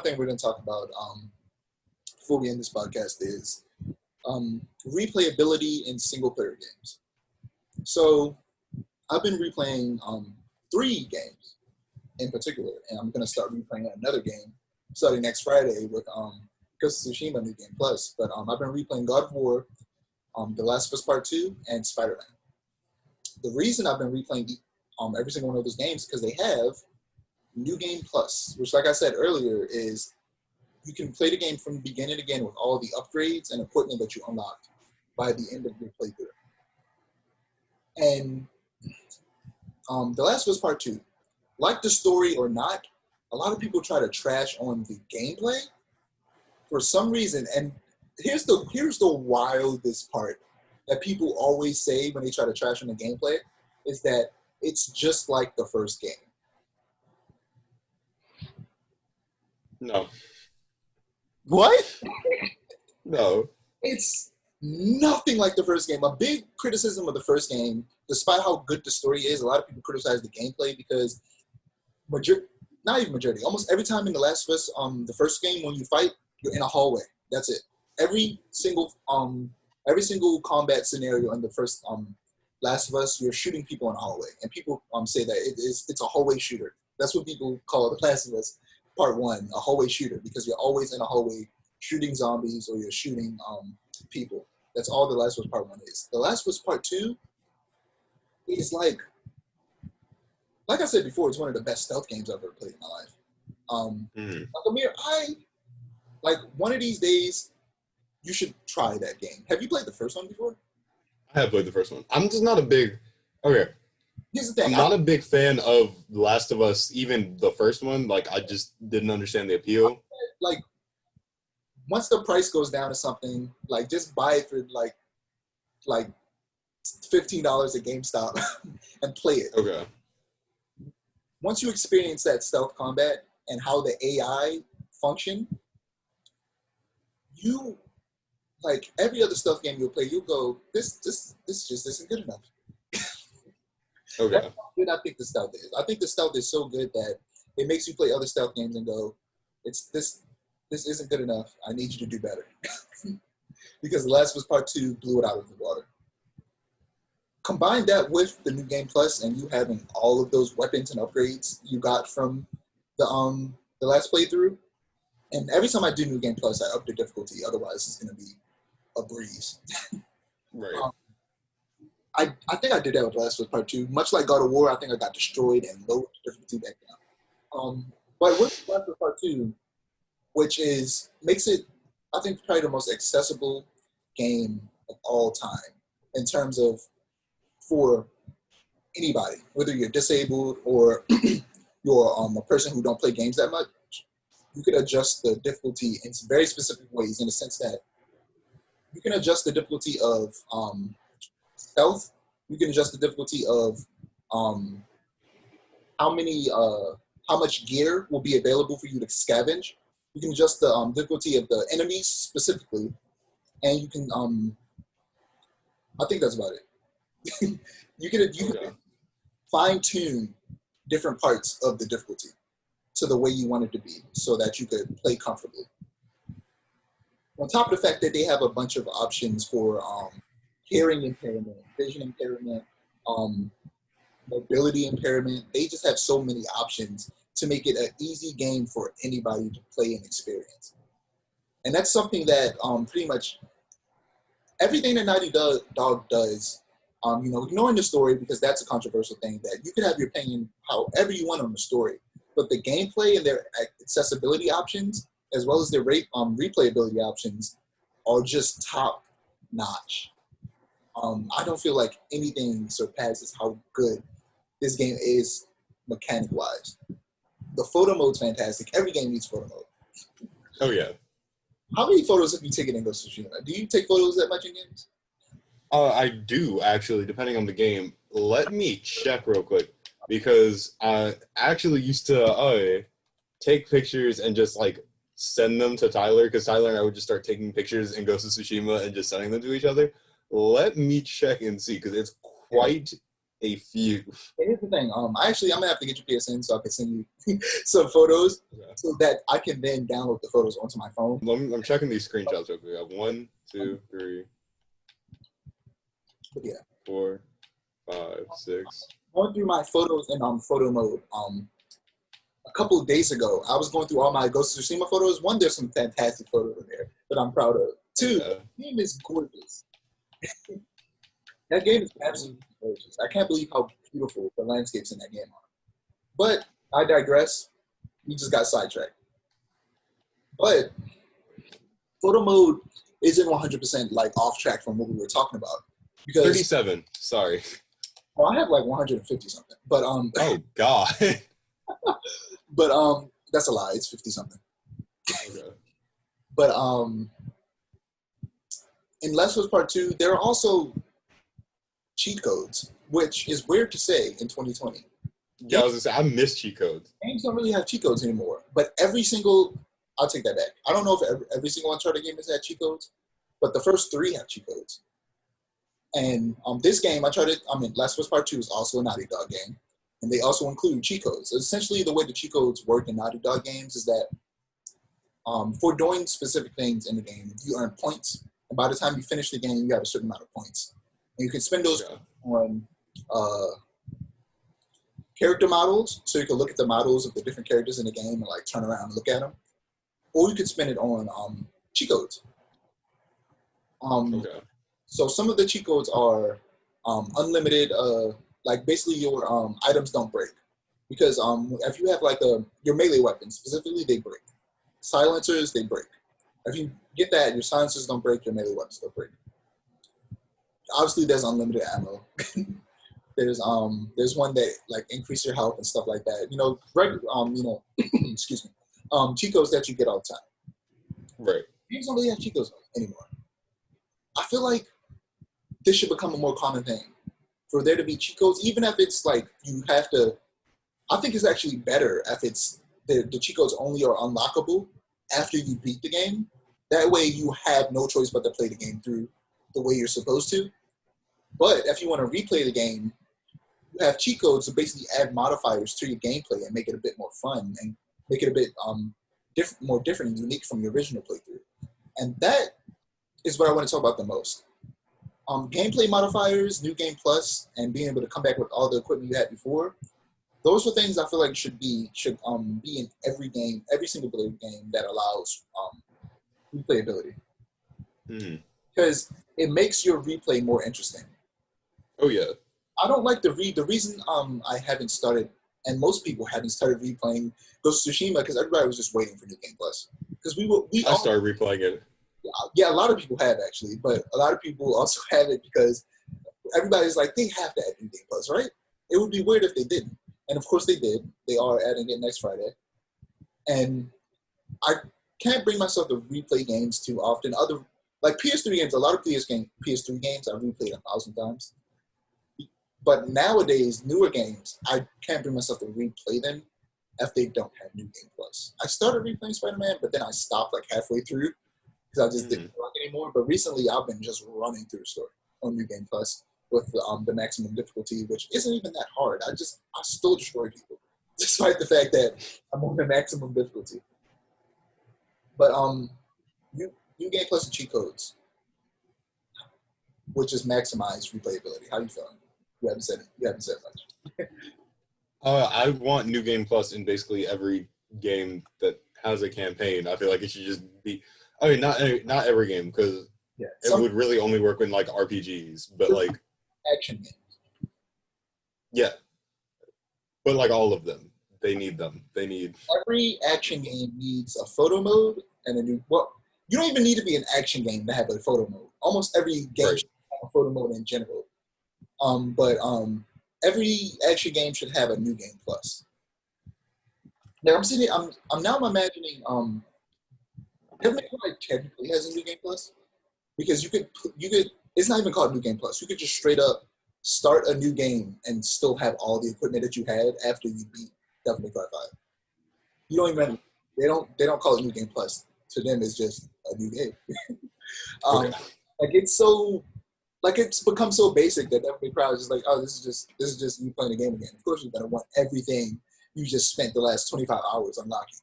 thing we're going to talk about before we end this podcast is replayability in single-player games. So I've been replaying 3 games in particular, and I'm going to start replaying another game starting next Friday with Ghost of Tsushima New Game Plus. But I've been replaying God of War, The Last of Us Part 2, and Spider-Man. The reason I've been replaying every single one of those games is because they have New Game Plus, which, like I said earlier, is you can play the game from beginning to again with all the upgrades and equipment that you unlocked by the end of your playthrough. And The Last of Us Part 2, like the story or not, a lot of people try to trash on the gameplay for some reason. And here's the wildest part that people always say when they try to trash on the gameplay is that it's just like the first game. No. What? No. It's nothing like the first game. A big criticism of the first game, despite how good the story is, a lot of people criticize the gameplay because not even majority, almost every time in The Last of Us, the first game when you fight, you're in a hallway. That's it. Every single combat scenario in the first Last of Us, you're shooting people in a hallway, and people say that it's a hallway shooter. That's what people call The Last of Us Part 1, a hallway shooter, because you're always in a hallway shooting zombies or you're shooting people. That's all The Last of Us Part 1 is. The Last of Us Part 2 is like I said before, it's one of the best stealth games I've ever played in my life. Amir, one of these days, you should try that game. Have you played the first one before? I have played the first one. I'm just not a big... Okay. Here's the thing. I'm not a big fan of The Last of Us, even the first one. I just didn't understand the appeal. Once the price goes down to something, just buy it for, $15 at GameStop and play it. Okay. Once you experience that stealth combat and how the AI function, you, every other stealth game you'll play, you'll go, this just isn't good enough. Okay. That's how good I think the stealth is. I think the stealth is so good that it makes you play other stealth games and go, this isn't good enough. I need you to do better. Because The Last of Us Part 2 blew it out of the water. Combine that with the New Game Plus and you having all of those weapons and upgrades you got from the last playthrough. And every time I do New Game Plus, I up the difficulty. Otherwise, it's going to be a breeze. Right. I think I did that with Last of Us Part 2. Much like God of War, I think I got destroyed and lowered the difficulty back down. But with Last of Us Part 2, which makes it, I think, probably the most accessible game of all time in terms of for anybody, whether you're disabled or you're a person who don't play games that much, you can adjust the difficulty in some very specific ways in the sense that you can adjust the difficulty of stealth. You can adjust the difficulty of how much gear will be available for you to scavenge. You can adjust the difficulty of the enemies specifically, and you can I think that's about it. you can fine tune different parts of the difficulty to the way you want it to be, so that you could play comfortably. On top of the fact that they have a bunch of options for hearing impairment, vision impairment, mobility impairment, they just have so many options to make it an easy game for anybody to play and experience. And that's something that pretty much everything that Naughty Dog does, ignoring the story because that's a controversial thing, that you can have your opinion however you want on the story, but the gameplay and their accessibility options, as well as their replayability options, are just top notch. I don't feel like anything surpasses how good this game is mechanic-wise. The photo mode's fantastic. Every game needs photo mode. Oh, yeah. How many photos have you taken in Ghost of Tsushima? Do you take photos that much in games? I do, actually, depending on the game. Let me check real quick, because I actually used to take pictures and just, send them to Tyler, because Tyler and I would just start taking pictures in Ghost of Tsushima and just sending them to each other. Let me check and see, because it's quite a few. And here's the thing. I'm gonna have to get your PSN so I can send you some photos Yeah. so that I can then download the photos onto my phone. I'm checking these screenshots real quick. I have 1, 2, 3, But yeah, 4, 5, 6. going through my photos in photo mode. A couple of days ago, I was going through all my Ghost of Tsushima photos. One, there's some fantastic photos in there that I'm proud of. Two, Yeah. the game is gorgeous. That game is absolutely gorgeous. I can't believe how beautiful the landscapes in that game are. But I digress. We just got sidetracked. But photo mode isn't 100% like off track from what we were talking about because 37. Sorry. I have like 150 something. But Oh God. but that's a lie. It's 50 something. Okay. But in Last of Us Part 2, there are also cheat codes, which is weird to say in 2020. Yeah, I was gonna say I miss cheat codes. Games don't really have cheat codes anymore, but I'll take that back. I don't know if every single Uncharted game has had cheat codes, but the first 3 have cheat codes. And this game, Last of Us Part 2 is also a Naughty Dog game, and they also include cheat codes. Essentially, the way the cheat codes work in Naughty Dog games is that for doing specific things in the game, you earn points, and by the time you finish the game, you have a certain amount of points. And you can spend those on character models, so you can look at the models of the different characters in the game and like turn around and look at them, or you could spend it on cheat codes. So some of the cheat codes are unlimited, like basically your items don't break, because if you have like your melee weapons specifically, they break. Silencers, they break. If you get that, your silencers don't break, your melee weapons don't break. Obviously, there's unlimited ammo. There's one that like increase your health and stuff like that. Excuse me. Cheat codes that you get all the time. Right. Games don't really have cheat codes anymore. I feel like this should become a more common thing for there to be cheat codes, even if it's like you have to. I think it's actually better if it's the cheat codes only are unlockable after you beat the game. That way, you have no choice but to play the game through the way you're supposed to. But if you want to replay the game, you have cheat codes to basically add modifiers to your gameplay and make it a bit more fun and make it a bit more different and unique from your original playthrough. And that is what I want to talk about the most. Gameplay modifiers, New Game Plus, and being able to come back with all the equipment you had before. Those are things I feel like should be in every game, every single player game that allows replayability. Because it makes your replay more interesting. Oh yeah. I don't like the reason I haven't started, and most people haven't started replaying Ghost of Tsushima because everybody was just waiting for New Game Plus. Because I started replaying it. Yeah, a lot of people have actually, but a lot of people also have it because everybody's like, they have to add New Game Plus, right? It would be weird if they didn't. And of course they did. They are adding it next Friday. And I can't bring myself to replay games too often. Like PS3 games, a lot of PS3 games I've replayed 1,000 times. But nowadays, newer games, I can't bring myself to replay them if they don't have New Game Plus. I started replaying Spider-Man, but then I stopped like halfway through because I just didn't like it anymore. But recently, I've been just running through the story on New Game Plus with the maximum difficulty, which isn't even that hard. I still destroy people, despite the fact that I'm on the maximum difficulty. But New Game Plus and cheat codes, which is maximize replayability. How you feeling? You haven't said much. I want New Game Plus in basically every game that has a campaign. I feel like it should just be. I mean, not every game because it would really only work in like RPGs, but like action games. Yeah, but like all of them, they need them. They need every action game needs a photo mode and a new. Well, you don't even need to be an action game to have a photo mode. Almost every game should have a photo mode in general. But every action game should have a New Game Plus. Now I'm now imagining Devil May Cry technically has a New Game Plus because you could it's not even called New Game Plus. You could just straight up start a new game and still have all the equipment that you had after you beat Devil May Cry 5. You don't even they don't call it New Game Plus. To them, it's just a new game. Like it's so like it's become so basic that every crowd is just like, oh, this is just you playing a game again. Of course, you're gonna want everything you just spent the last 25 hours unlocking.